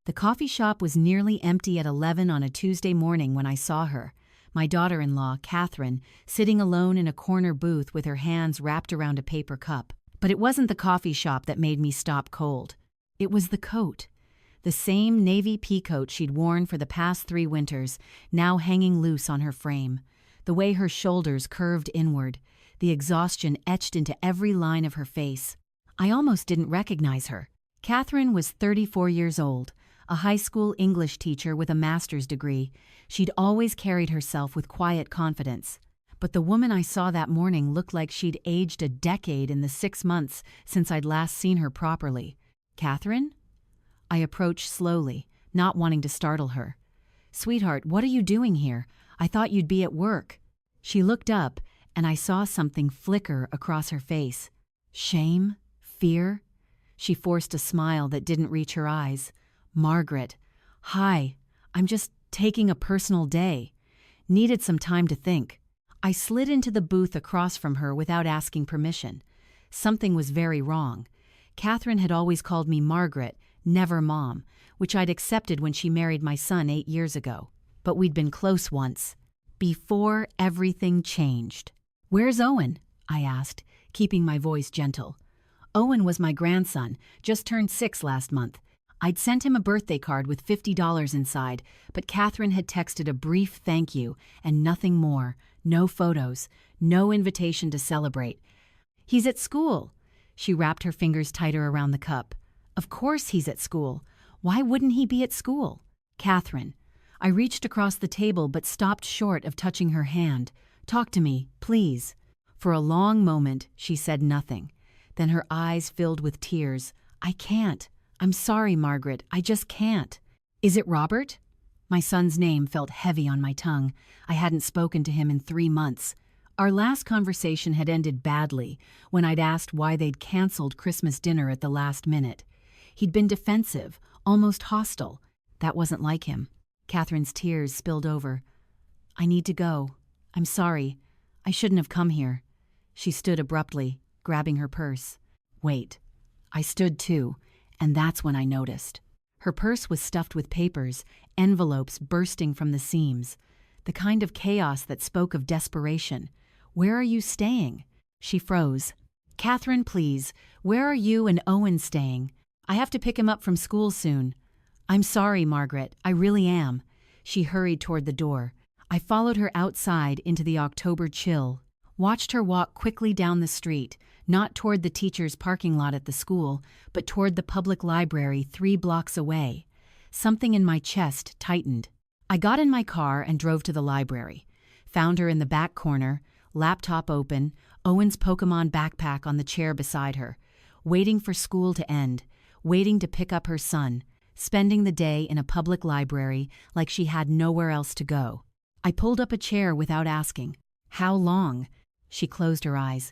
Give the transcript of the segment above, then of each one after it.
The coffee shop was nearly empty at 11 on a Tuesday morning when I saw her, my daughter-in-law, Catherine, sitting alone in a corner booth with her hands wrapped around a paper cup. But it wasn't the coffee shop that made me stop cold. It was the coat. The same navy pea coat she'd worn for the past 3 winters, now hanging loose on her frame. The way her shoulders curved inward, the exhaustion etched into every line of her face. I almost didn't recognize her. Catherine was 34 years old, a high school English teacher with a master's degree. She'd always carried herself with quiet confidence. But the woman I saw that morning looked like she'd aged a decade in the 6 months since I'd last seen her properly. "Catherine?" I approached slowly, not wanting to startle her. "Sweetheart, what are you doing here? I thought you'd be at work." She looked up, and I saw something flicker across her face. Shame? Fear? She forced a smile that didn't reach her eyes. "Margaret. Hi. I'm just taking a personal day. Needed some time to think." I slid into the booth across from her without asking permission. Something was very wrong. Catherine had always called me Margaret, never Mom, which I'd accepted when she married my son 8 years ago. But we'd been close once. Before everything changed. "Where's Owen?" I asked, keeping my voice gentle. Owen was my grandson, just turned 6 last month. I'd sent him a birthday card with $50 inside, but Catherine had texted a brief thank you and nothing more. No photos, no invitation to celebrate. "He's at school." She wrapped her fingers tighter around the cup. "Of course he's at school. Why wouldn't he be at school?" "Catherine." I reached across the table but stopped short of touching her hand. "Talk to me, please." For a long moment, she said nothing. Then her eyes filled with tears. "I can't. I'm sorry, Margaret. I just can't." "Is it Robert?" My son's name felt heavy on my tongue. I hadn't spoken to him in 3 months. Our last conversation had ended badly when I'd asked why they'd canceled Christmas dinner at the last minute. He'd been defensive, almost hostile. That wasn't like him. Catherine's tears spilled over. "I need to go. I'm sorry. I shouldn't have come here." She stood abruptly, grabbing her purse. "Wait." I stood too, and that's when I noticed. Her purse was stuffed with papers, envelopes bursting from the seams. The kind of chaos that spoke of desperation. "Where are you staying?" She froze. "Catherine, please, where are you and Owen staying? I have to pick him up from school soon." "I'm sorry, Margaret, I really am." She hurried toward the door. I followed her outside into the October chill, watched her walk quickly down the street, not toward the teacher's parking lot at the school, but toward the public library 3 blocks away. Something in my chest tightened. I got in my car and drove to the library. Found her in the back corner, laptop open, Owen's Pokemon backpack on the chair beside her, waiting for school to end, waiting to pick up her son, spending the day in a public library like she had nowhere else to go. I pulled up a chair without asking. "How long?" She closed her eyes.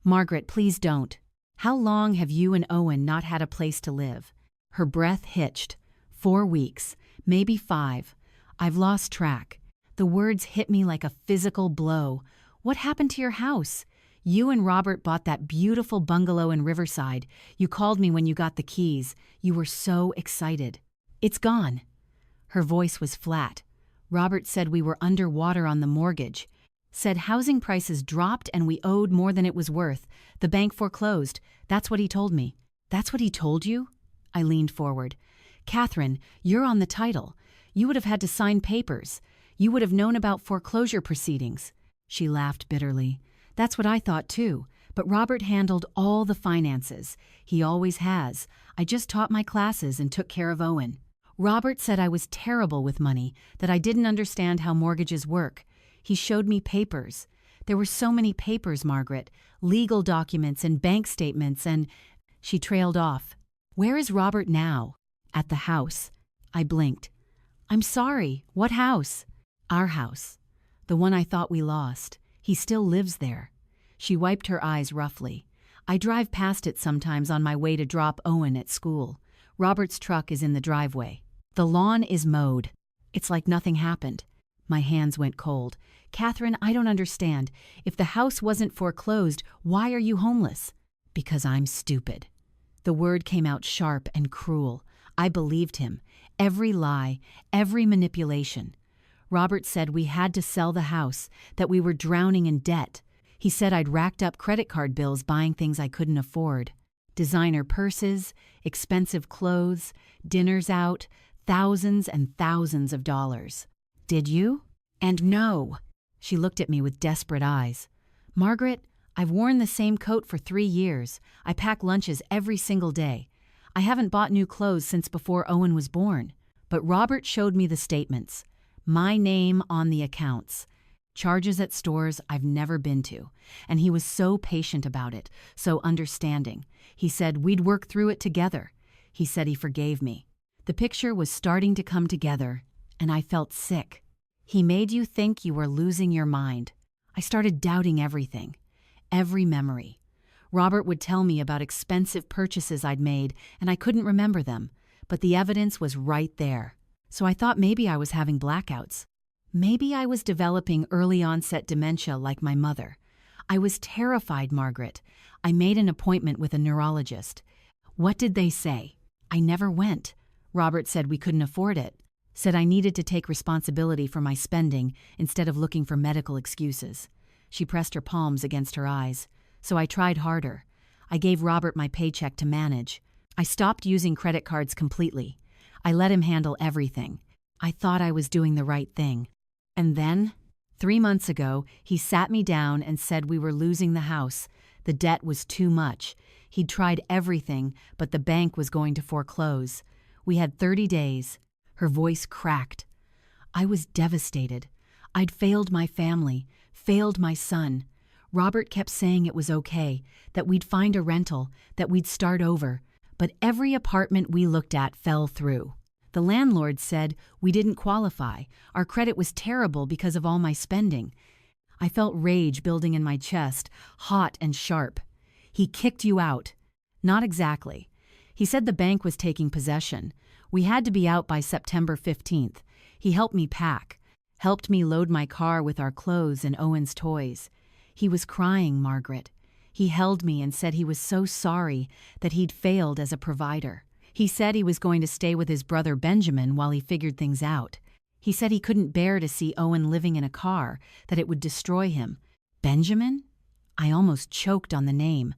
"Margaret, please don't. How long have you and Owen not had a place to live?" Her breath hitched. 4 weeks, maybe 5. I've lost track. The words hit me like a physical blow. "What happened to your house? You and Robert bought that beautiful bungalow in Riverside. You called me when you got the keys. You were so excited." "It's gone." Her voice was flat. "Robert said we were underwater on the mortgage. Said housing prices dropped and we owed more than it was worth. The bank foreclosed. That's what he told me." "That's what he told you?" I leaned forward. "Catherine, you're on the title. You would have had to sign papers. You would have known about foreclosure proceedings." She laughed bitterly. "That's what I thought too. But Robert handled all the finances. He always has. I just taught my classes and took care of Owen. Robert said I was terrible with money, that I didn't understand how mortgages work. He showed me papers. There were so many papers, Margaret. Legal documents and bank statements and—" She trailed off. "Where is Robert now?" "At the house." I blinked. "I'm sorry. What house?" "Our house. The one I thought we lost. He still lives there." She wiped her eyes roughly. "I drive past it sometimes on my way to drop Owen at school. Robert's truck is in the driveway. The lawn is mowed. It's like nothing happened." My hands went cold. "Catherine, I don't understand. If the house wasn't foreclosed, why are you homeless?" "Because I'm stupid." The word came out sharp and cruel. I believed him. Every lie, every manipulation. Robert said we had to sell the house, that we were drowning in debt. He said I'd racked up credit card bills buying things I couldn't afford. Designer purses, expensive clothes, dinners out, thousands and thousands of dollars. Did you? And no. She looked at me with desperate eyes. Margaret, I've worn the same coat for 3 years. I pack lunches every single day. I haven't bought new clothes since before Owen was born. But Robert showed me the statements. My name on the accounts. Charges at stores I've never been to. And he was so patient about it, so understanding. He said we'd work through it together. He said he forgave me. The picture was starting to come together, and I felt sick. He made you think you were losing your mind. I started doubting everything, every memory. Robert would tell me about expensive purchases I'd made, and I couldn't remember them, but the evidence was right there. So I thought maybe I was having blackouts. Maybe I was developing early-onset dementia like my mother. I was terrified, Margaret. I made an appointment with a neurologist. What did they say? I never went. Robert said we couldn't afford it. Said I needed to take responsibility for my spending instead of looking for medical excuses. She pressed her palms against her eyes. So I tried harder. I gave Robert my paycheck to manage. I stopped using credit cards completely. I let him handle everything. I thought I was doing the right thing. And then, 3 months ago, he sat me down and said we were losing the house. The debt was too much. He'd tried everything, but the bank was going to foreclose. We had 30 days. Her voice cracked. I was devastated. I'd failed my family, failed my son. Robert kept saying it was okay, that we'd find a rental, that we'd start over. But every apartment we looked at fell through. The landlord said we didn't qualify. Our credit was terrible because of all my spending. I felt rage building in my chest, hot and sharp. He kicked you out. Not exactly. He said the bank was taking possession. We had to be out by September 15th. He helped me pack, helped me load my car with our clothes and Owen's toys. He was crying, Margaret. He held me and said he was so sorry that he'd failed as a provider. He said he was going to stay with his brother Benjamin while he figured things out. He said he couldn't bear to see Owen living in a car, that it would destroy him. Benjamin? I almost choked on the name.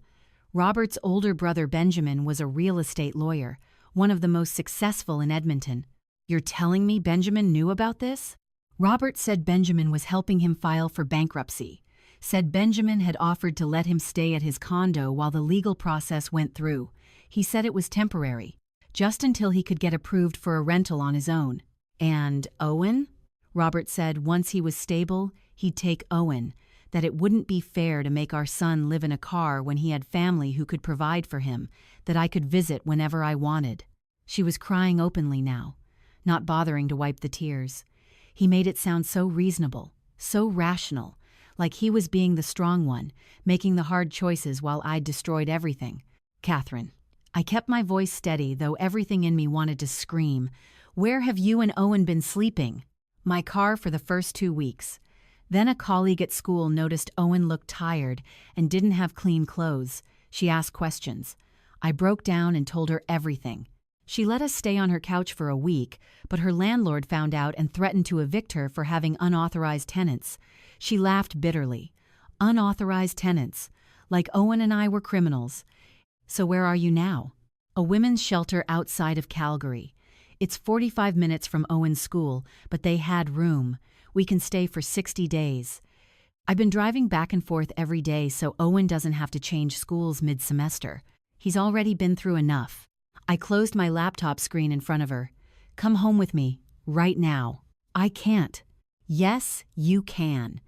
Robert's older brother Benjamin was a real estate lawyer, one of the most successful in Edmonton. You're telling me Benjamin knew about this? Robert said Benjamin was helping him file for bankruptcy. Said Benjamin had offered to let him stay at his condo while the legal process went through. He said it was temporary, just until he could get approved for a rental on his own. And Owen? Robert said once he was stable, he'd take Owen, that it wouldn't be fair to make our son live in a car when he had family who could provide for him, that I could visit whenever I wanted. She was crying openly now, not bothering to wipe the tears. He made it sound so reasonable, so rational, like he was being the strong one, making the hard choices while I'd destroyed everything. Catherine. I kept my voice steady, though everything in me wanted to scream. Where have you and Owen been sleeping? My car for the first 2 weeks. Then a colleague at school noticed Owen looked tired and didn't have clean clothes. She asked questions. I broke down and told her everything. She let us stay on her couch for a week, but her landlord found out and threatened to evict her for having unauthorized tenants. She laughed bitterly. Unauthorized tenants. Like Owen and I were criminals. So where are you now? A women's shelter outside of Calgary. It's 45 minutes from Owen's school, but they had room. We can stay for 60 days. I've been driving back and forth every day so Owen doesn't have to change schools mid-semester. He's already been through enough. I closed my laptop screen in front of her. Come home with me, right now. I can't. Yes, you can.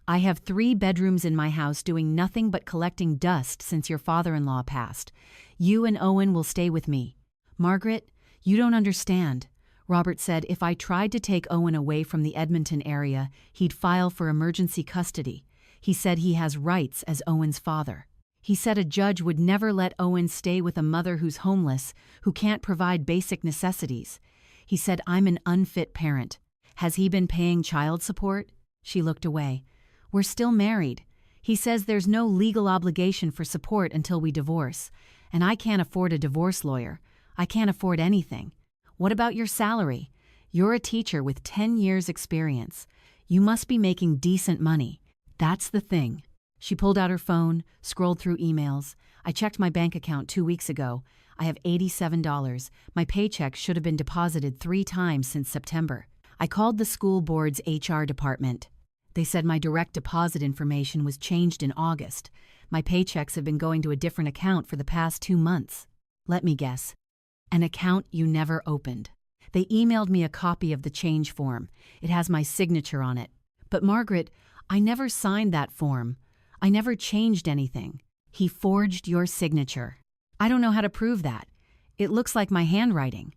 I have 3 bedrooms in my house doing nothing but collecting dust since your father-in-law passed. You and Owen will stay with me. Margaret, you don't understand. Robert said if I tried to take Owen away from the Edmonton area, he'd file for emergency custody. He said he has rights as Owen's father. He said a judge would never let Owen stay with a mother who's homeless, who can't provide basic necessities. He said I'm an unfit parent. Has he been paying child support? She looked away. We're still married. He says there's no legal obligation for support until we divorce, and I can't afford a divorce lawyer. I can't afford anything. What about your salary? You're a teacher with 10 years' experience. You must be making decent money. That's the thing. She pulled out her phone, scrolled through emails. I checked my bank account 2 weeks ago. I have $87. My paycheck should have been deposited 3 times since September. I called the school board's HR department. They said my direct deposit information was changed in August. My paychecks have been going to a different account for the past 2 months. Let me guess. An account you never opened. They emailed me a copy of the change form. It has my signature on it. But Margaret, I never signed that form. I never changed anything. He forged your signature. I don't know how to prove that. It looks like my handwriting.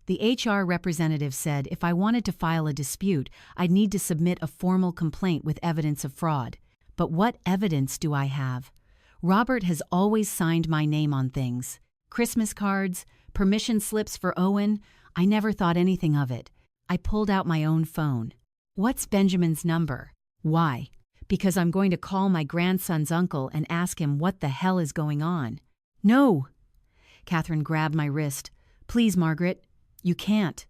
The HR representative said if I wanted to file a dispute, I'd need to submit a formal complaint with evidence of fraud. But what evidence do I have? Robert has always signed my name on things. Christmas cards, permission slips for Owen. I never thought anything of it. I pulled out my own phone. What's Benjamin's number? Why? Because I'm going to call my grandson's uncle and ask him what the hell is going on. No! Catherine grabbed my wrist. Please, Margaret. You can't.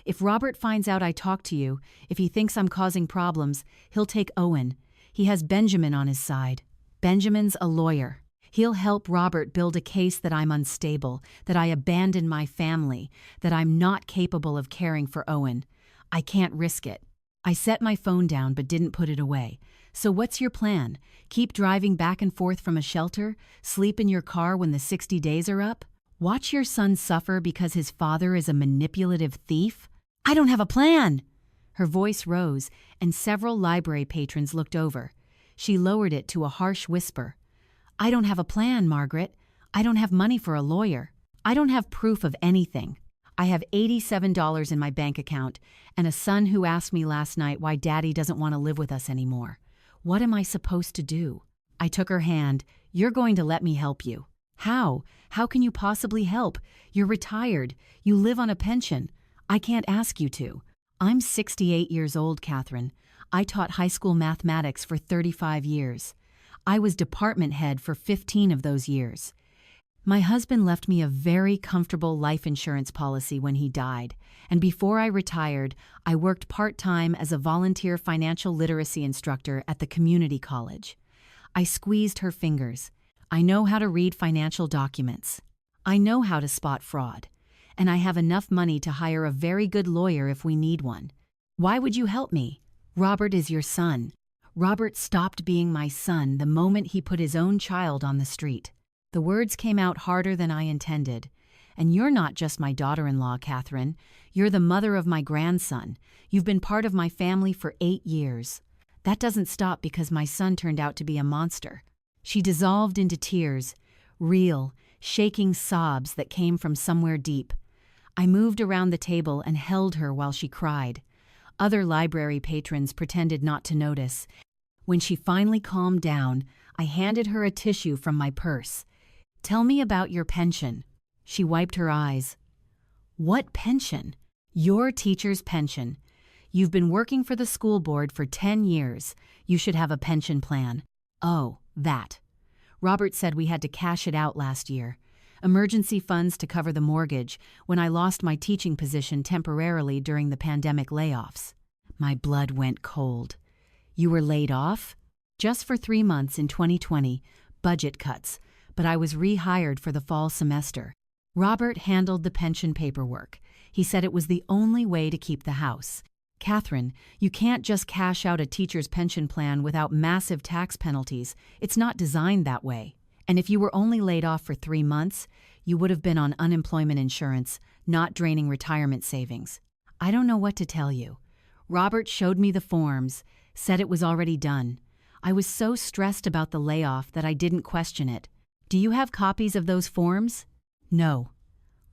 If Robert finds out I talked to you, if he thinks I'm causing problems, he'll take Owen. He has Benjamin on his side. Benjamin's a lawyer. He'll help Robert build a case that I'm unstable, that I abandoned my family, that I'm not capable of caring for Owen. I can't risk it. I set my phone down but didn't put it away. So what's your plan? Keep driving back and forth from a shelter? Sleep in your car when the 60 days are up? Watch your son suffer because his father is a manipulative thief? I don't have a plan! Her voice rose, and several library patrons looked over. She lowered it to a harsh whisper. I don't have a plan, Margaret. I don't have money for a lawyer. I don't have proof of anything. I have $87 in my bank account, and a son who asked me last night why Daddy doesn't want to live with us anymore. What am I supposed to do? I took her hand. You're going to let me help you. How? How can you possibly help? You're retired. You live on a pension. I can't ask you to. I'm 68 years old, Catherine. I taught high school mathematics for 35 years. I was department head for 15 of those years. My husband left me a very comfortable life insurance policy when he died, and before I retired, I worked part-time as a volunteer financial literacy instructor at the community college. I squeezed her fingers. I know how to read financial documents. I know how to spot fraud. And I have enough money to hire a very good lawyer if we need one. Why would you help me? Robert is your son. Robert stopped being my son the moment he put his own child on the street. The words came out harder than I intended. And you're not just my daughter-in-law, Catherine. You're the mother of my grandson. You've been part of my family for 8 years. That doesn't stop because my son turned out to be a monster. She dissolved into tears, real, shaking sobs that came from somewhere deep. I moved around the table and held her while she cried. Other library patrons pretended not to notice. When she finally calmed down, I handed her a tissue from my purse. Tell me about your pension. She wiped her eyes. What pension? Your teacher's pension. You've been working for the school board for 10 years. You should have a pension plan. Oh, that. Robert said we had to cash it out last year. Emergency funds to cover the mortgage when I lost my teaching position temporarily during the pandemic layoffs. My blood went cold. You were laid off? Just for 3 months in 2020, budget cuts, but I was rehired for the fall semester. Robert handled the pension paperwork. He said it was the only way to keep the house. Catherine, you can't just cash out a teacher's pension plan without massive tax penalties. It's not designed that way. And if you were only laid off for 3 months, you would have been on unemployment insurance, not draining retirement savings. I don't know what to tell you. Robert showed me the forms, said it was already done. I was so stressed about the layoff that I didn't question it. Do you have copies of those forms? No.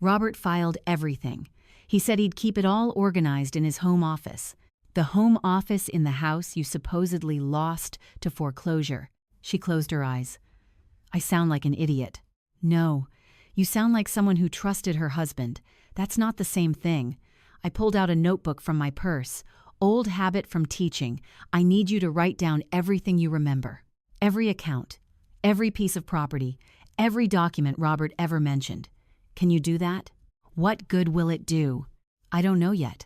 Robert filed everything. He said he'd keep it all organized in his home office. The home office in the house you supposedly lost to foreclosure. She closed her eyes. I sound like an idiot. No, you sound like someone who trusted her husband. That's not the same thing. I pulled out a notebook from my purse. Old habit from teaching. I need you to write down everything you remember. Every account, every piece of property, every document Robert ever mentioned. Can you do that? What good will it do? I don't know yet.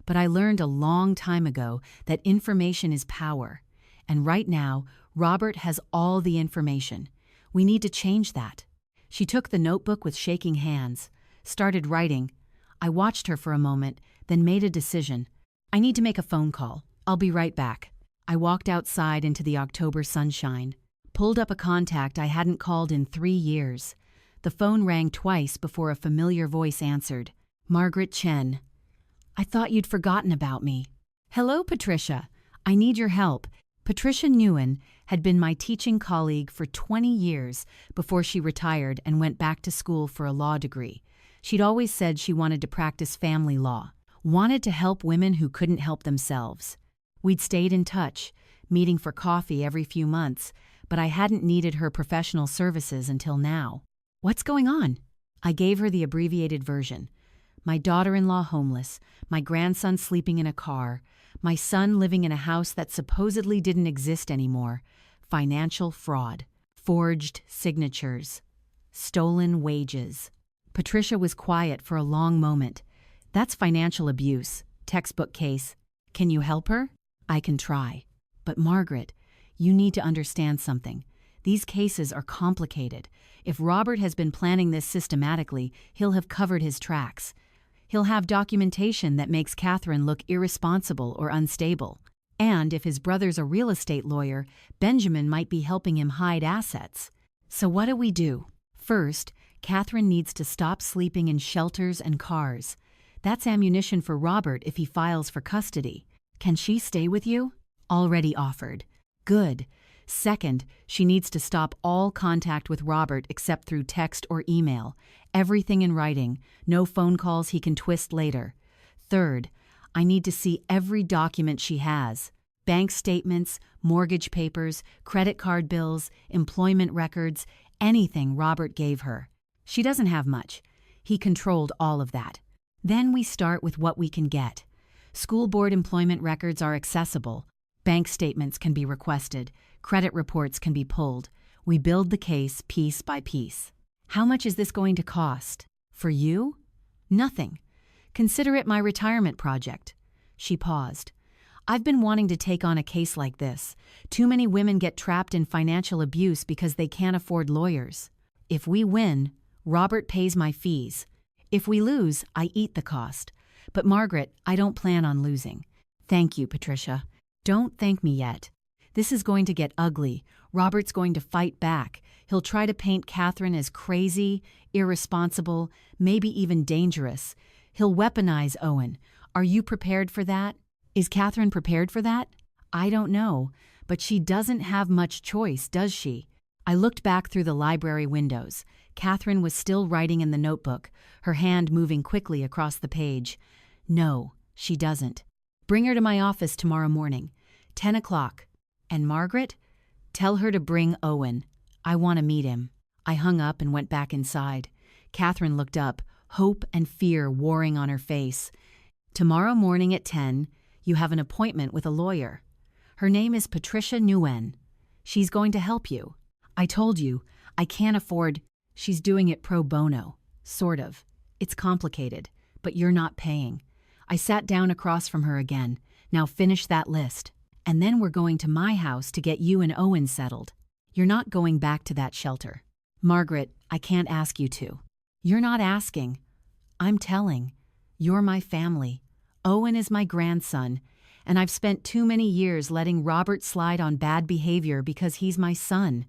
But I learned a long time ago that information is power. And right now, Robert has all the information. We need to change that. She took the notebook with shaking hands, started writing. I watched her for a moment, then made a decision. I need to make a phone call. I'll be right back. I walked outside into the October sunshine, pulled up a contact I hadn't called in 3 years. The phone rang twice before a familiar voice answered. Margaret Chen. I thought you'd forgotten about me. Hello, Patricia. I need your help. Patricia Nguyen had been my teaching colleague for 20 years before she retired and went back to school for a law degree. She'd always said she wanted to practice family law, wanted to help women who couldn't help themselves. We'd stayed in touch, meeting for coffee every few months, but I hadn't needed her professional services until now. What's going on? I gave her the abbreviated version. My daughter-in-law homeless, my grandson sleeping in a car, my son living in a house that supposedly didn't exist anymore, financial fraud, forged signatures, stolen wages. Patricia was quiet for a long moment. That's financial abuse, textbook case. Can you help her? I can try. But Margaret, you need to understand something. These cases are complicated. If Robert has been planning this systematically, he'll have covered his tracks. He'll have documentation that makes Catherine look irresponsible or unstable. And if his brother's a real estate lawyer, Benjamin might be helping him hide assets. So what do we do? First, Catherine needs to stop sleeping in shelters and cars. That's ammunition for Robert if he files for custody. Can she stay with you? Already offered. Good. Second, she needs to stop all contact with Robert except through text or email. Everything in writing, no phone calls he can twist later. Third, I need to see every document she has. Bank statements, mortgage papers, credit card bills, employment records, anything Robert gave her. She doesn't have much. He controlled all of that. Then we start with what we can get. School board employment records are accessible. Bank statements can be requested. Credit reports can be pulled. We build the case piece by piece. How much is this going to cost? For you? Nothing. Consider it my retirement project. She paused. I've been wanting to take on a case like this. Too many women get trapped in financial abuse because they can't afford lawyers. If we win, Robert pays my fees. If we lose, I eat the cost. But Margaret, I don't plan on losing. Thank you, Patricia. Don't thank me yet. This is going to get ugly. Robert's going to fight back. He'll try to paint Catherine as crazy, irresponsible, maybe even dangerous. He'll weaponize Owen. Are you prepared for that? Is Catherine prepared for that? I don't know, but she doesn't have much choice, does she? I looked back through the library windows. Catherine was still writing in the notebook, her hand moving quickly across the page. No, she doesn't. Bring her to my office tomorrow morning, 10 o'clock. And Margaret? Tell her to bring Owen. I want to meet him. I hung up and went back inside. Catherine looked up, hope and fear warring on her face. Tomorrow morning at 10, you have an appointment with a lawyer. Her name is Patricia Nguyen. She's going to help you. I told you, I can't afford. She's doing it pro bono. Sort of. It's complicated, but you're not paying. I sat down across from her again. Now finish that list. And then we're going to my house to get you and Owen settled. You're not going back to that shelter. Margaret, I can't ask you to. You're not asking. I'm telling. You're my family. Owen is my grandson, and I've spent too many years letting Robert slide on bad behavior because he's my son.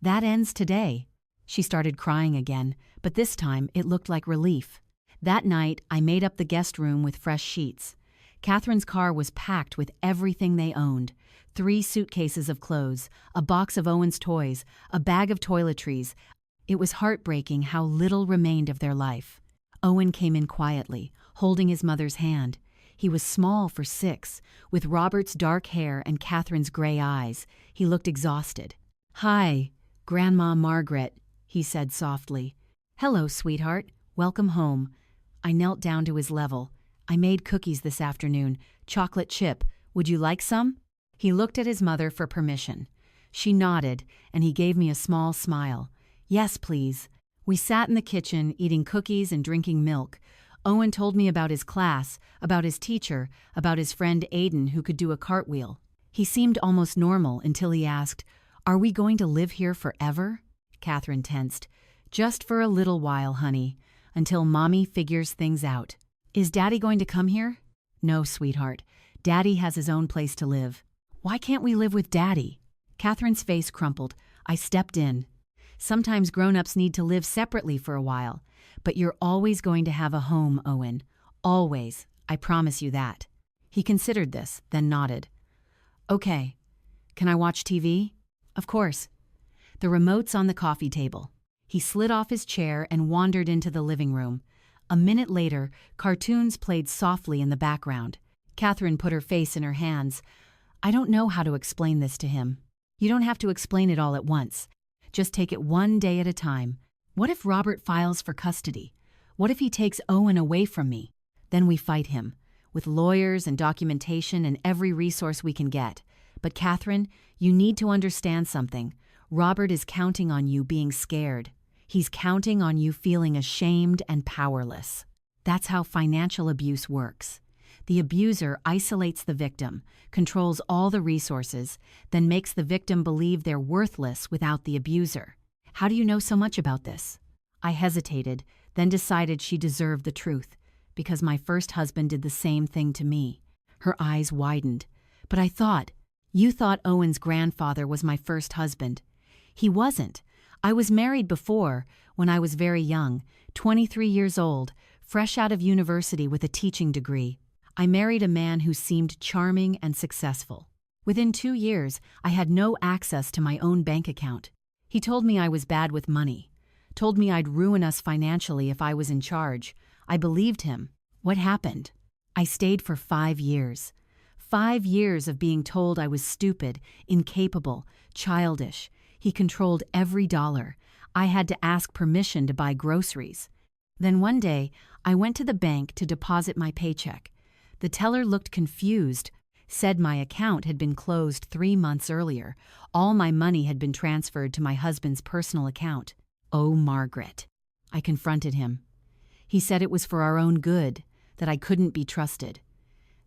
That ends today. She started crying again, but this time it looked like relief. That night, I made up the guest room with fresh sheets. Catherine's car was packed with everything they owned. 3 suitcases of clothes, a box of Owen's toys, a bag of toiletries. It was heartbreaking how little remained of their life. Owen came in quietly, holding his mother's hand. He was small for 6, with Robert's dark hair and Catherine's gray eyes. He looked exhausted. "Hi, Grandma Margaret," he said softly. "Hello, sweetheart. Welcome home." I knelt down to his level. "I made cookies this afternoon. Chocolate chip. Would you like some?" He looked at his mother for permission. She nodded, and he gave me a small smile. "Yes, please. We sat in the kitchen, eating cookies and drinking milk. Owen told me about his class, about his teacher, about his friend Aiden who could do a cartwheel. He seemed almost normal until he asked, "Are we going to live here forever?" Catherine tensed. "Just for a little while, honey, until Mommy figures things out." "Is Daddy going to come here?" "No, sweetheart. Daddy has his own place to live." "Why can't we live with Daddy?" Catherine's face crumpled. I stepped in. "Sometimes grown-ups need to live separately for a while, but you're always going to have a home, Owen. Always. I promise you that." He considered this, then nodded. "Okay. Can I watch TV?" "Of course." The remote's on the coffee table. He slid off his chair and wandered into the living room. A minute later, cartoons played softly in the background. Catherine put her face in her hands. "I don't know how to explain this to him." "You don't have to explain it all at once. Just take it one day at a time. What if Robert files for custody? What if he takes Owen away from me? Then we fight him, with lawyers and documentation and every resource we can get. But Catherine, you need to understand something. Robert is counting on you being scared. He's counting on you feeling ashamed and powerless. That's how financial abuse works. The abuser isolates the victim, controls all the resources, then makes the victim believe they're worthless without the abuser. How do you know so much about this?" I hesitated, then decided she deserved the truth, because my first husband did the same thing to me. Her eyes widened. "But I thought, you thought Owen's grandfather was my first husband." "He wasn't. I was married before, when I was very young, 23 years old, fresh out of university with a teaching degree. I married a man who seemed charming and successful. Within 2 years, I had no access to my own bank account. He told me I was bad with money, told me I'd ruin us financially if I was in charge. I believed him. What happened? I stayed for 5 years. 5 years of being told I was stupid, incapable, childish. He controlled every dollar. I had to ask permission to buy groceries. Then one day, I went to the bank to deposit my paycheck. The teller looked confused, said my account had been closed 3 months earlier. All my money had been transferred to my husband's personal account. Oh, Margaret. I confronted him. He said it was for our own good, that I couldn't be trusted.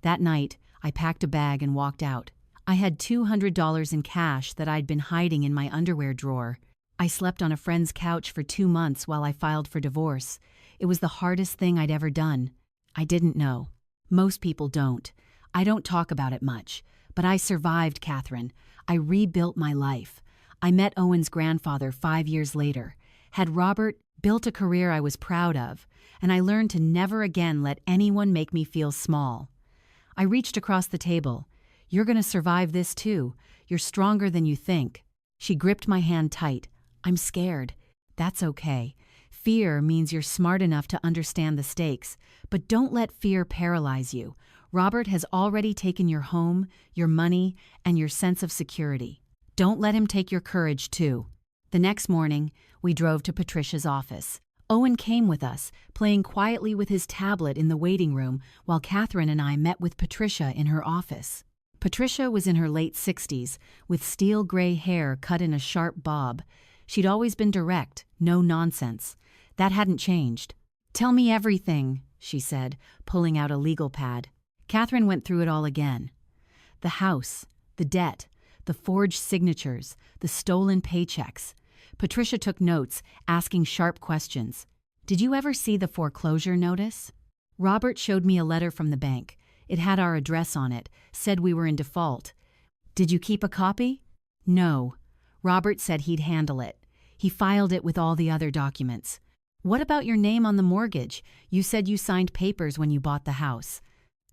That night, I packed a bag and walked out. I had $200 in cash that I'd been hiding in my underwear drawer. I slept on a friend's couch for 2 months while I filed for divorce. It was the hardest thing I'd ever done. I didn't know. Most people don't. I don't talk about it much. But I survived, Catherine. I rebuilt my life. I met Owen's grandfather 5 years later. Had Robert, built a career I was proud of. And I learned to never again let anyone make me feel small. I reached across the table. "You're going to survive this too. You're stronger than you think." She gripped my hand tight. "I'm scared." "That's okay. Fear means you're smart enough to understand the stakes, but don't let fear paralyze you. Robert has already taken your home, your money, and your sense of security. Don't let him take your courage, too." The next morning, we drove to Patricia's office. Owen came with us, playing quietly with his tablet in the waiting room while Catherine and I met with Patricia in her office. Patricia was in her late 60s, with steel gray hair cut in a sharp bob. She'd always been direct, no nonsense. That hadn't changed. "Tell me everything," she said, pulling out a legal pad. Catherine went through it all again. The house, the debt, the forged signatures, the stolen paychecks. Patricia took notes, asking sharp questions. "Did you ever see the foreclosure notice?" Robert showed me a letter from the bank. It had our address on it, said we were in default. "Did you keep a copy?" "No." Robert said he'd handle it. He filed it with all the other documents. "What about your name on the mortgage? You said you signed papers when you bought the house."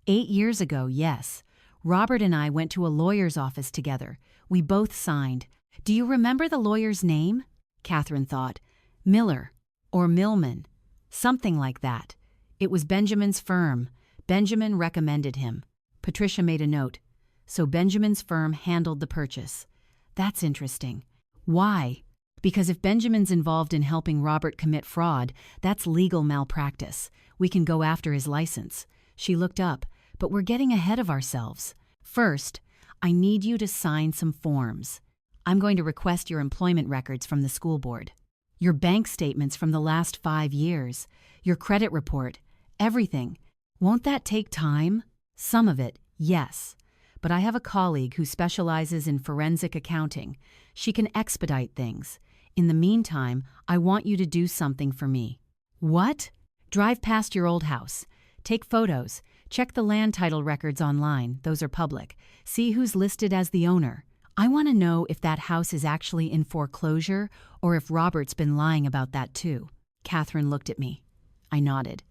8 years ago, yes. Robert and I went to a lawyer's office together. We both signed. Do you remember the lawyer's name? Catherine thought. Miller or Millman. Something like that. It was Benjamin's firm. Benjamin recommended him. Patricia made a note. So Benjamin's firm handled the purchase. That's interesting. Why? Because if Benjamin's involved in helping Robert commit fraud, that's legal malpractice. We can go after his license. She looked up, but we're getting ahead of ourselves. First, I need you to sign some forms. I'm going to request your employment records from the school board. Your bank statements from the last 5 years, your credit report, everything. Won't that take time? Some of it, yes. But I have a colleague who specializes in forensic accounting. She can expedite things. In the meantime, I want you to do something for me. What? Drive past your old house. Take photos. Check the land title records online, those are public. See who's listed as the owner. I want to know if that house is actually in foreclosure or if Robert's been lying about that too. Catherine looked at me. I nodded.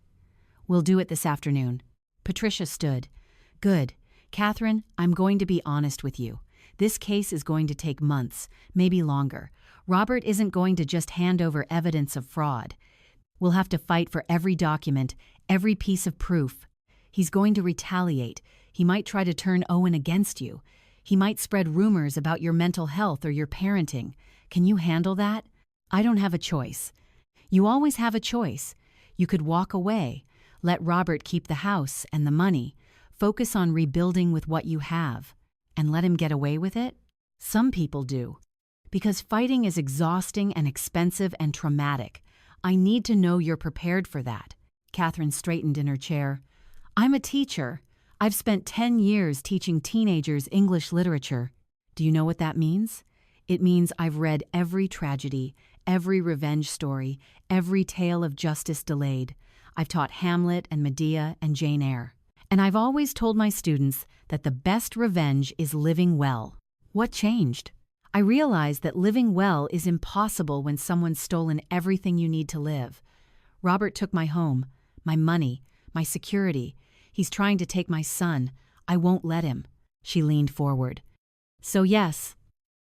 We'll do it this afternoon. Patricia stood. Good. Catherine, I'm going to be honest with you. This case is going to take months, maybe longer. Robert isn't going to just hand over evidence of fraud. We'll have to fight for every document, every piece of proof. He's going to retaliate. He might try to turn Owen against you. He might spread rumors about your mental health or your parenting. Can you handle that? I don't have a choice. You always have a choice. You could walk away, let Robert keep the house and the money, focus on rebuilding with what you have, and let him get away with it? Some people do. Because fighting is exhausting and expensive and traumatic. I need to know you're prepared for that. Catherine straightened in her chair. I'm a teacher. I've spent 10 years teaching teenagers English literature. Do you know what that means? It means I've read every tragedy, every revenge story, every tale of justice delayed. I've taught Hamlet and Medea and Jane Eyre. And I've always told my students that the best revenge is living well. What changed? I realized that living well is impossible when someone's stolen everything you need to live. Robert took my home, my money, my security. He's trying to take my son. I won't let him. She leaned forward. So yes,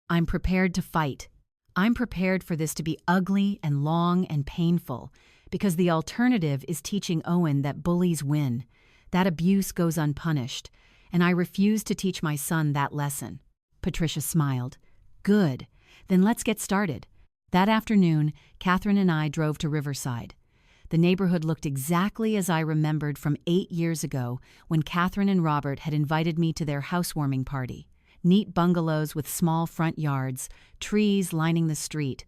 I'm prepared to fight. I'm prepared for this to be ugly and long and painful, because the alternative is teaching Owen that bullies win, that abuse goes unpunished, and I refuse to teach my son that lesson. Patricia smiled. Good. Then let's get started. That afternoon, Catherine and I drove to Riverside. The neighborhood looked exactly as I remembered from 8 years ago when Catherine and Robert had invited me to their housewarming party. Neat bungalows with small front yards, trees lining the street,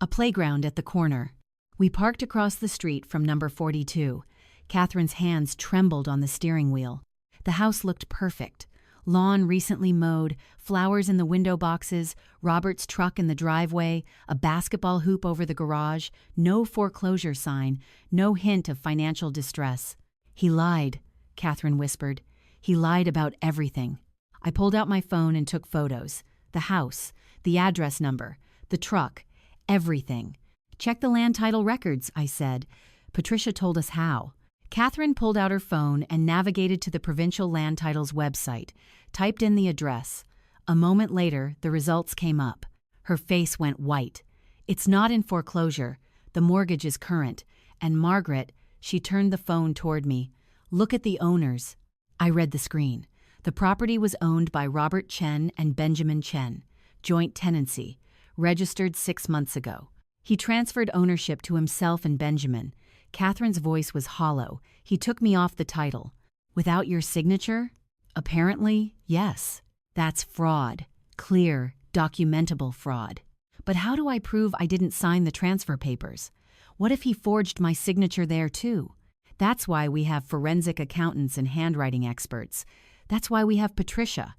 a playground at the corner. We parked across the street from number 42. Catherine's hands trembled on the steering wheel. The house looked perfect. Lawn recently mowed, flowers in the window boxes, Robert's truck in the driveway, a basketball hoop over the garage, no foreclosure sign, no hint of financial distress. He lied, Catherine whispered. He lied about everything. I pulled out my phone and took photos. The house, the address number, the truck, everything. Check the land title records, I said. Patricia told us how. Catherine pulled out her phone and navigated to the Provincial Land Titles website, typed in the address. A moment later, the results came up. Her face went white. It's not in foreclosure. The mortgage is current. And Margaret, she turned the phone toward me. Look at the owners. I read the screen. The property was owned by Robert Chen and Benjamin Chen, joint tenancy, registered 6 months ago. He transferred ownership to himself and Benjamin. Catherine's voice was hollow. He took me off the title. Without your signature? Apparently, yes. That's fraud. Clear, documentable fraud. But how do I prove I didn't sign the transfer papers? What if he forged my signature there too? That's why we have forensic accountants and handwriting experts. That's why we have Patricia.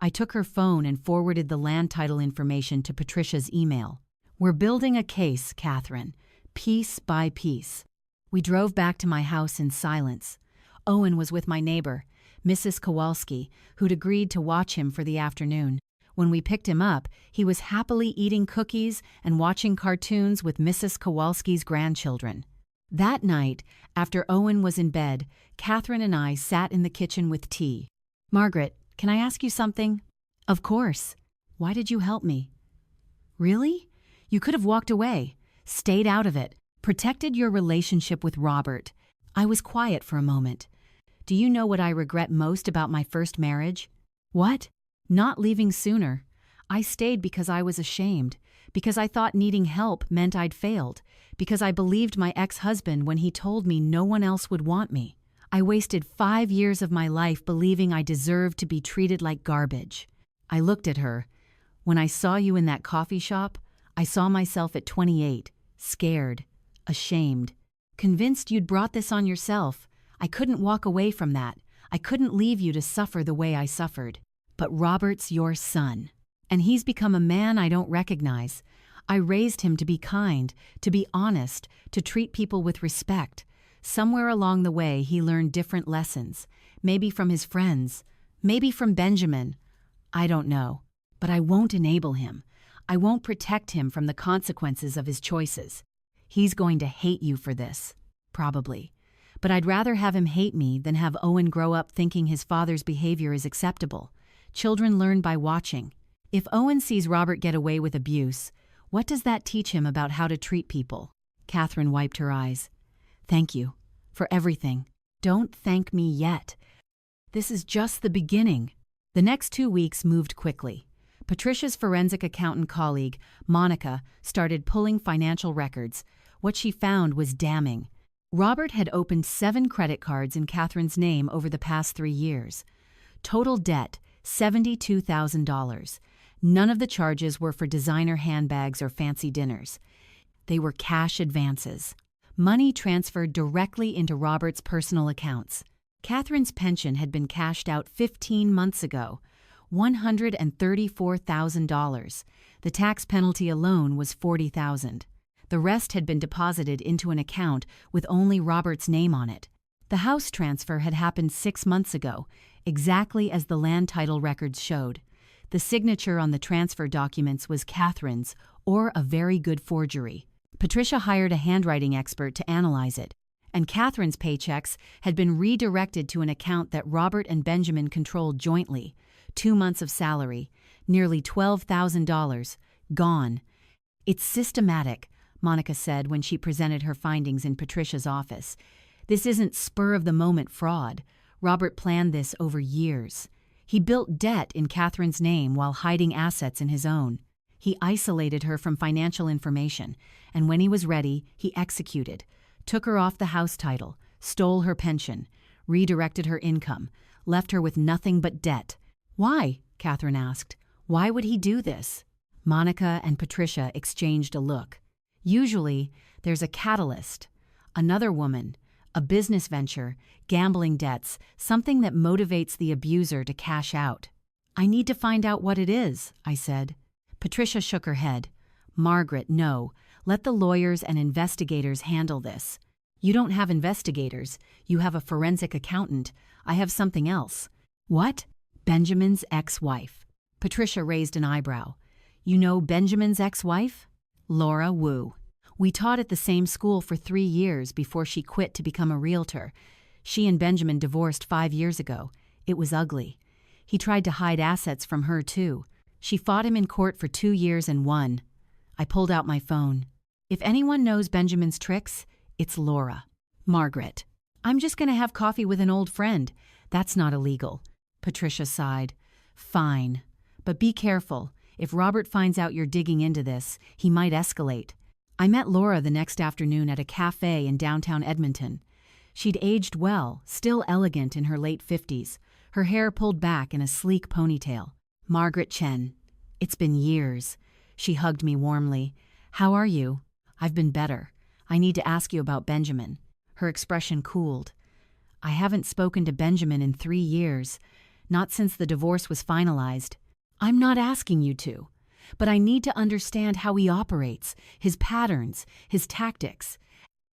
I took her phone and forwarded the land title information to Patricia's email. We're building a case, Catherine, piece by piece. We drove back to my house in silence. Owen was with my neighbor, Mrs. Kowalski, who'd agreed to watch him for the afternoon. When we picked him up, he was happily eating cookies and watching cartoons with Mrs. Kowalski's grandchildren. That night, after Owen was in bed, Catherine and I sat in the kitchen with tea. Margaret, can I ask you something? Of course. Why did you help me? Really? You could have walked away, stayed out of it, protected your relationship with Robert. I was quiet for a moment. Do you know what I regret most about my first marriage? What? Not leaving sooner. I stayed because I was ashamed, because I thought needing help meant I'd failed, because I believed my ex-husband when he told me no one else would want me. I wasted 5 years of my life believing I deserved to be treated like garbage. I looked at her. When I saw you in that coffee shop, I saw myself at 28, Scared, ashamed, convinced you'd brought this on yourself. I couldn't walk away from that. I couldn't leave you to suffer the way I suffered. But Robert's your son. And he's become a man I don't recognize. I raised him to be kind, to be honest, to treat people with respect. Somewhere along the way, he learned different lessons. Maybe from his friends. Maybe from Benjamin. I don't know. But I won't enable him. I won't protect him from the consequences of his choices. He's going to hate you for this. Probably. But I'd rather have him hate me than have Owen grow up thinking his father's behavior is acceptable. Children learn by watching. If Owen sees Robert get away with abuse, what does that teach him about how to treat people? Catherine wiped her eyes. Thank you. For everything. Don't thank me yet. This is just the beginning. The next 2 weeks moved quickly. Patricia's forensic accountant colleague, Monica, started pulling financial records. What she found was damning. Robert had opened 7 credit cards in Catherine's name over the past 3 years. Total debt, $72,000. None of the charges were for designer handbags or fancy dinners. They were cash advances. Money transferred directly into Robert's personal accounts. Catherine's pension had been cashed out 15 months ago, $134,000. The tax penalty alone was $40,000. The rest had been deposited into an account with only Robert's name on it. The house transfer had happened 6 months ago, exactly as the land title records showed. The signature on the transfer documents was Catherine's, or a very good forgery. Patricia hired a handwriting expert to analyze it, and Catherine's paychecks had been redirected to an account that Robert and Benjamin controlled jointly. 2 months of salary, nearly $12,000, gone. It's systematic, Monica said when she presented her findings in Patricia's office. This isn't spur-of-the-moment fraud. Robert planned this over years. He built debt in Catherine's name while hiding assets in his own. He isolated her from financial information, and when he was ready, he executed. Took her off the house title, stole her pension, redirected her income, left her with nothing but debt. Why? Catherine asked. Why would he do this? Monica and Patricia exchanged a look. Usually, there's a catalyst. Another woman, a business venture, gambling debts, something that motivates the abuser to cash out. I need to find out what it is, I said. Patricia shook her head. Margaret, no. Let the lawyers and investigators handle this. You don't have investigators. You have a forensic accountant. I have something else. What? Benjamin's ex-wife. Patricia raised an eyebrow. You know Benjamin's ex-wife? Laura Wu. We taught at the same school for 3 years before she quit to become a realtor. She and Benjamin divorced 5 years ago. It was ugly. He tried to hide assets from her, too. She fought him in court for 2 years and won. I pulled out my phone. If anyone knows Benjamin's tricks, it's Laura. Margaret. I'm just going to have coffee with an old friend. That's not illegal. Patricia sighed. Fine. But be careful. If Robert finds out you're digging into this, he might escalate. I met Laura the next afternoon at a cafe in downtown Edmonton. She'd aged well, still elegant in her late 50s, her hair pulled back in a sleek ponytail. Margaret Chen. It's been years. She hugged me warmly. How are you? I've been better. I need to ask you about Benjamin. Her expression cooled. I haven't spoken to Benjamin in 3 years, not since the divorce was finalized. I'm not asking you to, but I need to understand how he operates, his patterns, his tactics.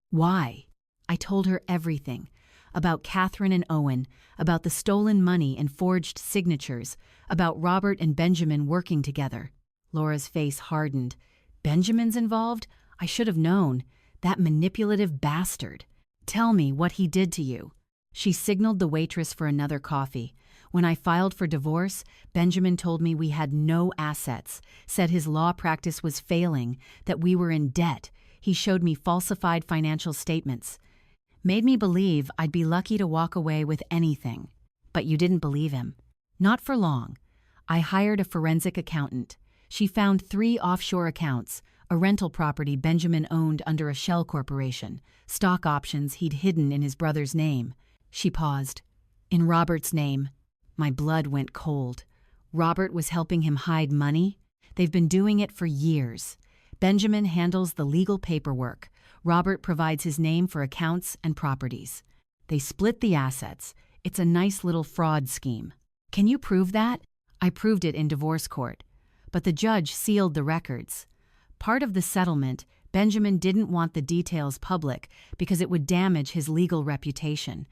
Why? I told her everything. About Catherine and Owen, about the stolen money and forged signatures, about Robert and Benjamin working together. Laura's face hardened. Benjamin's involved? I should have known. That manipulative bastard. Tell me what he did to you. She signaled the waitress for another coffee. When I filed for divorce, Benjamin told me we had no assets, said his law practice was failing, that we were in debt. He showed me falsified financial statements. Made me believe I'd be lucky to walk away with anything. But you didn't believe him. Not for long. I hired a forensic accountant. She found 3 offshore accounts, a rental property Benjamin owned under a shell corporation, stock options he'd hidden in his brother's name. She paused. In Robert's name. My blood went cold. Robert was helping him hide money? They've been doing it for years. Benjamin handles the legal paperwork. Robert provides his name for accounts and properties. They split the assets. It's a nice little fraud scheme. Can you prove that? I proved it in divorce court. But the judge sealed the records. Part of the settlement, Benjamin didn't want the details public because it would damage his legal reputation.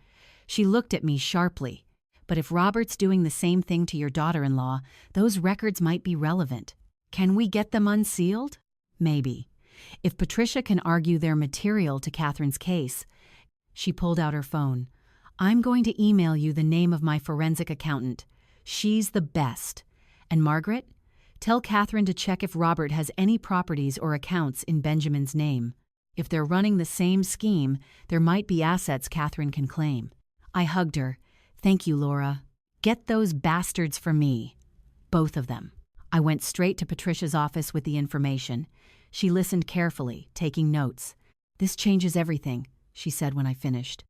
She looked at me sharply. But if Robert's doing the same thing to your daughter-in-law, those records might be relevant. Can we get them unsealed? Maybe. If Patricia can argue they're material to Catherine's case. She pulled out her phone. I'm going to email you the name of my forensic accountant. She's the best. And Margaret? Tell Catherine to check if Robert has any properties or accounts in Benjamin's name. If they're running the same scheme, there might be assets Catherine can claim. I hugged her. Thank you, Laura. Get those bastards for me. Both of them. I went straight to Patricia's office with the information. She listened carefully, taking notes. This changes everything, she said when I finished.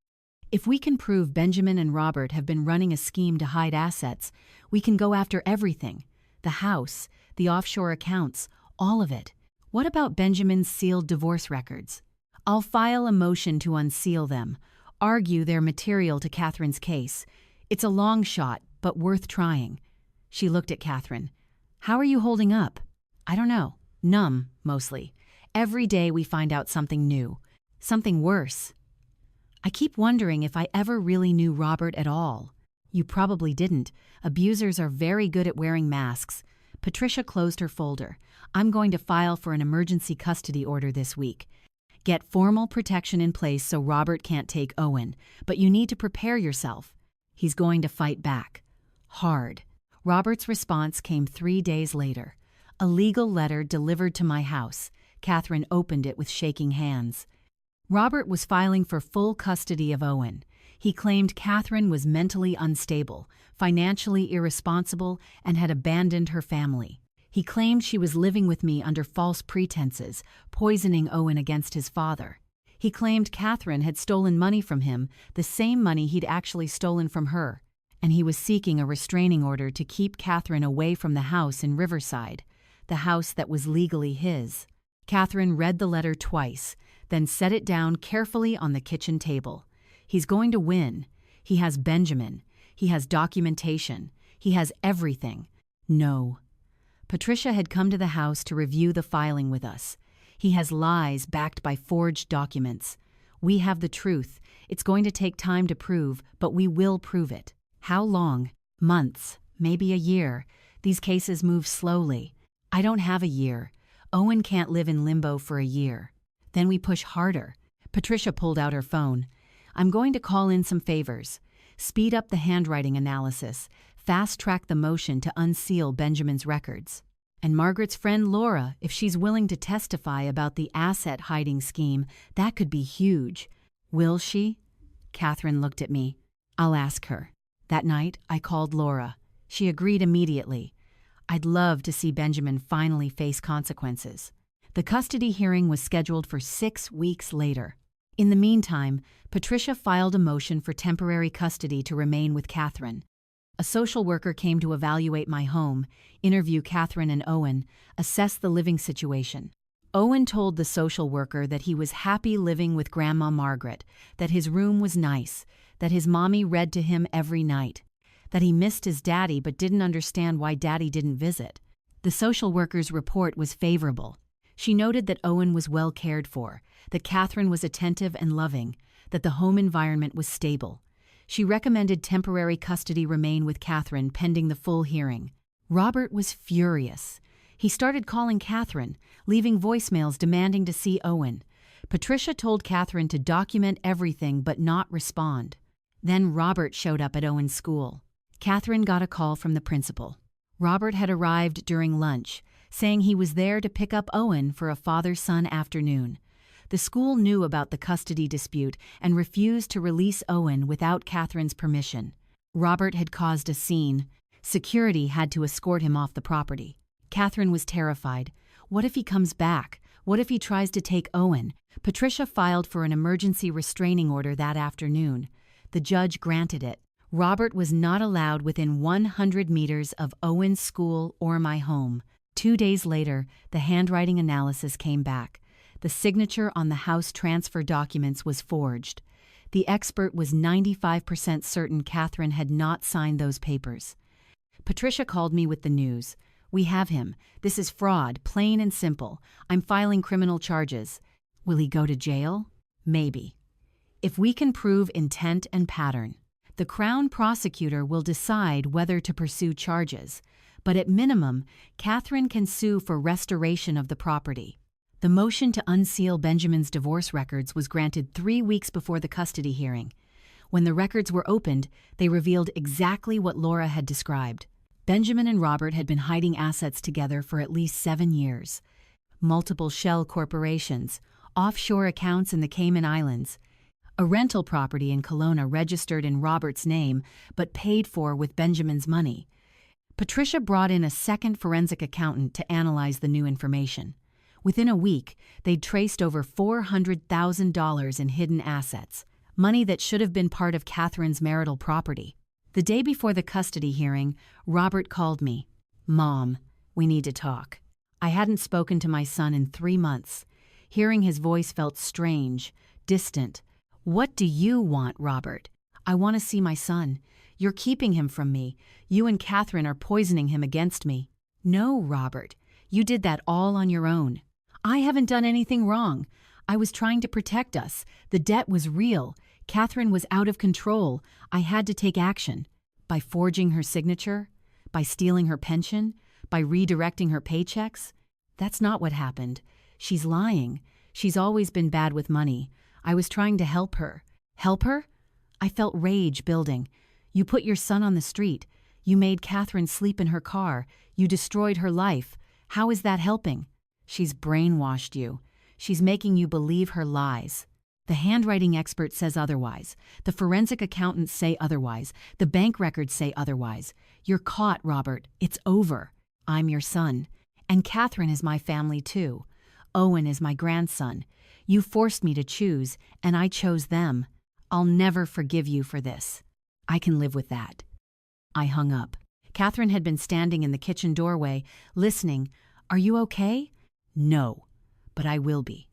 If we can prove Benjamin and Robert have been running a scheme to hide assets, we can go after everything. The house, the offshore accounts, all of it. What about Benjamin's sealed divorce records? I'll file a motion to unseal them, argue they're material to Catherine's case. It's a long shot, but worth trying. She looked at Catherine. How are you holding up? I don't know. Numb, mostly. Every day we find out something new. Something worse. I keep wondering if I ever really knew Robert at all. You probably didn't. Abusers are very good at wearing masks. Patricia closed her folder. I'm going to file for an emergency custody order this week. Get formal protection in place so Robert can't take Owen, but you need to prepare yourself. He's going to fight back. Hard. Robert's response came 3 days later. A legal letter delivered to my house. Catherine opened it with shaking hands. Robert was filing for full custody of Owen. He claimed Catherine was mentally unstable, financially irresponsible, and had abandoned her family. He claimed she was living with me under false pretenses, poisoning Owen against his father. He claimed Catherine had stolen money from him, the same money he'd actually stolen from her, and he was seeking a restraining order to keep Catherine away from the house in Riverside, the house that was legally his. Catherine read the letter twice, then set it down carefully on the kitchen table. He's going to win. He has Benjamin. He has documentation. He has everything. No. Patricia had come to the house to review the filing with us. He has lies backed by forged documents. We have the truth. It's going to take time to prove, but we will prove it. How long? Months, maybe a year. These cases move slowly. I don't have a year. Owen can't live in limbo for a year. Then we push harder. Patricia pulled out her phone. I'm going to call in some favors. Speed up the handwriting analysis. Fast-track the motion to unseal Benjamin's records. And Margaret's friend Laura, if she's willing to testify about the asset-hiding scheme, that could be huge. Will she? Catherine looked at me. I'll ask her. That night, I called Laura. She agreed immediately. I'd love to see Benjamin finally face consequences. The custody hearing was scheduled for 6 weeks later. In the meantime, Patricia filed a motion for temporary custody to remain with Catherine. A social worker came to evaluate my home, interview Catherine and Owen, assess the living situation. Owen told the social worker that he was happy living with Grandma Margaret, that his room was nice, that his mommy read to him every night, that he missed his daddy but didn't understand why daddy didn't visit. The social worker's report was favorable. She noted that Owen was well cared for, that Catherine was attentive and loving, that the home environment was stable. She recommended temporary custody remain with Catherine pending the full hearing. Robert was furious. He started calling Catherine, leaving voicemails demanding to see Owen. Patricia told Catherine to document everything but not respond. Then Robert showed up at Owen's school. Catherine got a call from the principal. Robert had arrived during lunch, saying he was there to pick up Owen for a father-son afternoon. The school knew about the custody dispute and refused to release Owen without Catherine's permission. Robert had caused a scene. Security had to escort him off the property. Catherine was terrified. What if he comes back? What if he tries to take Owen? Patricia filed for an emergency restraining order that afternoon. The judge granted it. Robert was not allowed within 100 meters of Owen's school or my home. 2 days later, the handwriting analysis came back. The signature on the house transfer documents was forged. The expert was 95% certain Catherine had not signed those papers. Patricia called me with the news. "We have him. This is fraud, plain and simple. I'm filing criminal charges." Will he go to jail? Maybe. If we can prove intent and pattern, the Crown prosecutor will decide whether to pursue charges. But at minimum, Catherine can sue for restoration of the property. The motion to unseal Benjamin's divorce records was granted 3 weeks before the custody hearing. When the records were opened, they revealed exactly what Laura had described. Benjamin and Robert had been hiding assets together for at least 7 years. Multiple shell corporations, offshore accounts in the Cayman Islands, a rental property in Kelowna registered in Robert's name but paid for with Benjamin's money. Patricia brought in a second forensic accountant to analyze the new information. Within a week, they'd traced over $400,000 in hidden assets, money that should have been part of Catherine's marital property. The day before the custody hearing, Robert called me. "Mom, we need to talk." I hadn't spoken to my son in 3 months. Hearing his voice felt strange, distant. "What do you want, Robert?" "I want to see my son. You're keeping him from me. You and Catherine are poisoning him against me." "No, Robert. You did that all on your own." "I haven't done anything wrong. I was trying to protect us. The debt was real. Catherine was out of control. I had to take action. By forging her signature? By stealing her pension? By redirecting her paychecks? That's not what happened. She's lying. She's always been bad with money. I was trying to help her." "Help her?" I felt rage building. "You put your son on the street. You made Catherine sleep in her car. You destroyed her life. How is that helping?" "She's brainwashed you. She's making you believe her lies. The handwriting expert says otherwise. The forensic accountants say otherwise. The bank records say otherwise. You're caught, Robert. It's over. I'm your son. And Catherine is my family too. Owen is my grandson. You forced me to choose, and I chose them. I'll never forgive you for this." "I can live with that." I hung up. Catherine had been standing in the kitchen doorway, listening. "Are you okay?" "No, but I will be."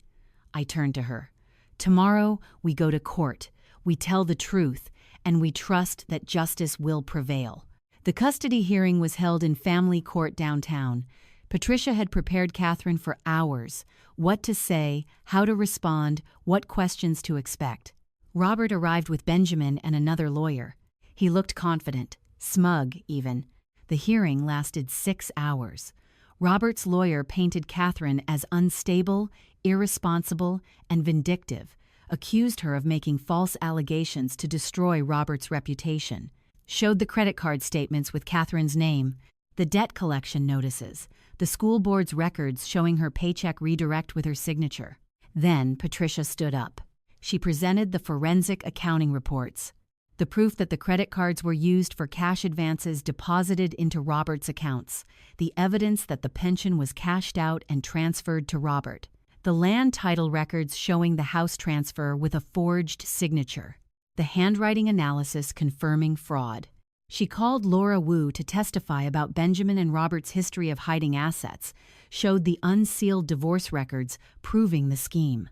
I turned to her. "Tomorrow, we go to court. We tell the truth, and we trust that justice will prevail." The custody hearing was held in family court downtown. Patricia had prepared Catherine for hours. What to say, how to respond, what questions to expect. Robert arrived with Benjamin and another lawyer. He looked confident, smug even. The hearing lasted 6 hours. Robert's lawyer painted Catherine as unstable, irresponsible, and vindictive, accused her of making false allegations to destroy Robert's reputation, showed the credit card statements with Catherine's name, the debt collection notices, the school board's records showing her paycheck redirect with her signature. Then Patricia stood up. She presented the forensic accounting reports, the proof that the credit cards were used for cash advances deposited into Robert's accounts, the evidence that the pension was cashed out and transferred to Robert, the land title records showing the house transfer with a forged signature, the handwriting analysis confirming fraud. She called Laura Wu to testify about Benjamin and Robert's history of hiding assets, showed the unsealed divorce records proving the scheme.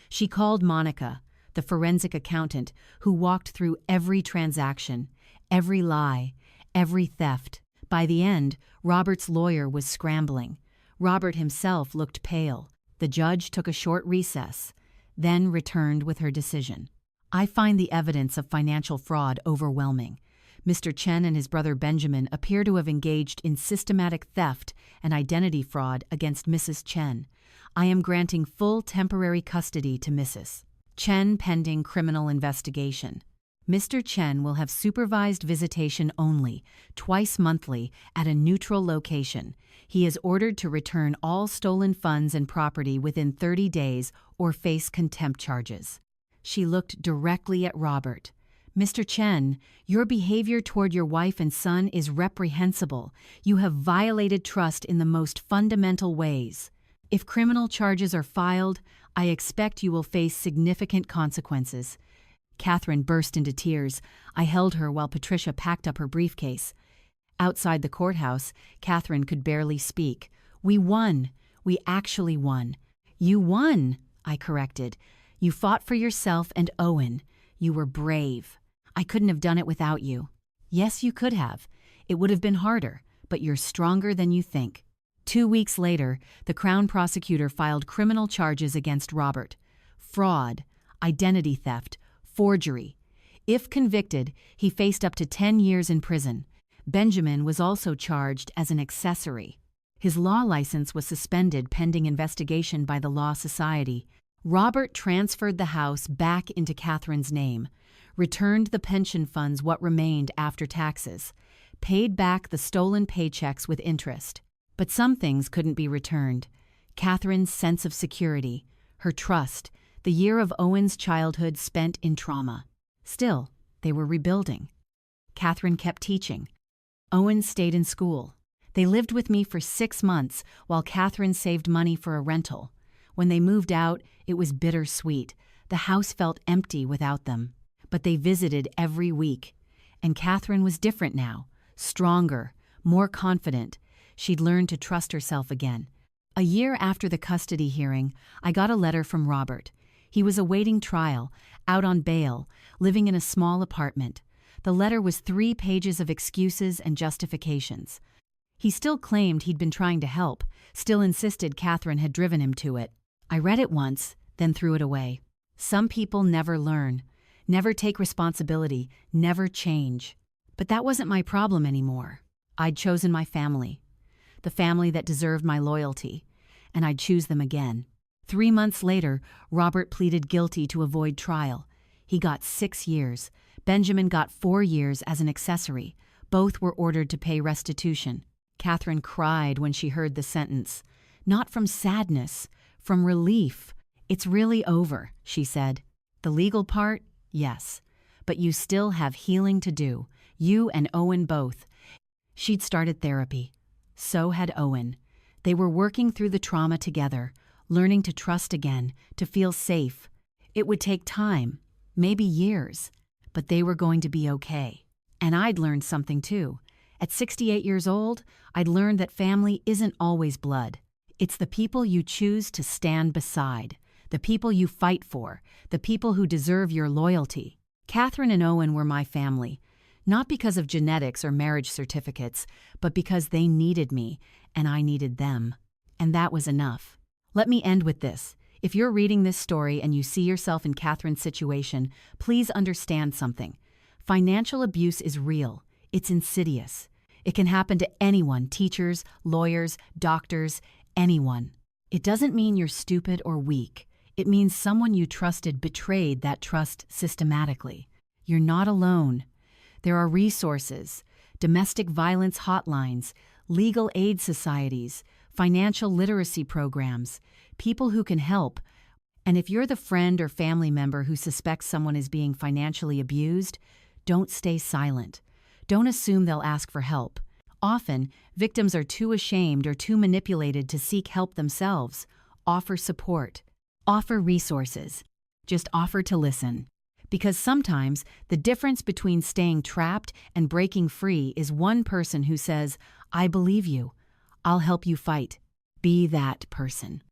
She called Monica, the forensic accountant, who walked through every transaction, every lie, every theft. By the end, Robert's lawyer was scrambling. Robert himself looked pale. The judge took a short recess, then returned with her decision. "I find the evidence of financial fraud overwhelming. Mr. Chen and his brother Benjamin appear to have engaged in systematic theft and identity fraud against Mrs. Chen. I am granting full temporary custody to Mrs. Chen pending criminal investigation. Mr. Chen will have supervised visitation only, twice monthly, at a neutral location. He is ordered to return all stolen funds and property within 30 days or face contempt charges." She looked directly at Robert. "Mr. Chen, your behavior toward your wife and son is reprehensible. You have violated trust in the most fundamental ways. If criminal charges are filed, I expect you will face significant consequences." Catherine burst into tears. I held her while Patricia packed up her briefcase. Outside the courthouse, Catherine could barely speak. We won. We actually won. You won, I corrected. You fought for yourself and Owen. You were brave. I couldn't have done it without you. Yes, you could have. It would have been harder, but you're stronger than you think. 2 weeks later, the Crown prosecutor filed criminal charges against Robert. Fraud, identity theft, forgery. If convicted, he faced up to 10 years in prison. Benjamin was also charged as an accessory. His law license was suspended pending investigation by the Law Society. Robert transferred the house back into Catherine's name, returned the pension funds what remained after taxes, paid back the stolen paychecks with interest. But some things couldn't be returned. Catherine's sense of security, her trust, the year of Owen's childhood spent in trauma. Still, they were rebuilding. Catherine kept teaching. Owen stayed in school. They lived with me for 6 months while Catherine saved money for a rental. When they moved out, it was bittersweet. The house felt empty without them. But they visited every week. And Catherine was different now, stronger, more confident. She'd learned to trust herself again. A year after the custody hearing, I got a letter from Robert. He was awaiting trial, out on bail, living in a small apartment. The letter was 3 pages of excuses and justifications. He still claimed he'd been trying to help, still insisted Catherine had driven him to it. I read it once, then threw it away. Some people never learn, never take responsibility, never change. But that wasn't my problem anymore. I'd chosen my family, the family that deserved my loyalty, and I'd choose them again. 3 months later, Robert pleaded guilty to avoid trial. He got 6 years. Benjamin got 4 years as an accessory. Both were ordered to pay restitution. Catherine cried when she heard the sentence. Not from sadness, from relief. It's really over, she said. The legal part? Yes. But you still have healing to do. You and Owen both. She'd started therapy. So had Owen. They were working through the trauma together, learning to trust again, to feel safe. It would take time, maybe years, but they were going to be okay. And I'd learned something too. At 68 years old, I'd learned that family isn't always blood. It's the people you choose to stand beside, the people you fight for, the people who deserve your loyalty. Catherine and Owen were my family, not because of genetics or marriage certificates, but because they needed me and I needed them. And that was enough. Let me end with this. If you're reading this story and you see yourself in Catherine's situation, please understand something. Financial abuse is real. It's insidious. It can happen to anyone, teachers, lawyers, doctors, anyone. It doesn't mean you're stupid or weak. It means someone you trusted betrayed that trust systematically. You're not alone. There are resources, domestic violence hotlines, legal aid societies, financial literacy programs, people who can help. And if you're the friend or family member who suspects someone is being financially abused, don't stay silent. Don't assume they'll ask for help. Often, victims are too ashamed or too manipulated to seek help themselves. Offer support. Offer resources. Just offer to listen. Because sometimes the difference between staying trapped and breaking free is one person who says, "I believe you. I'll help you fight." Be that person.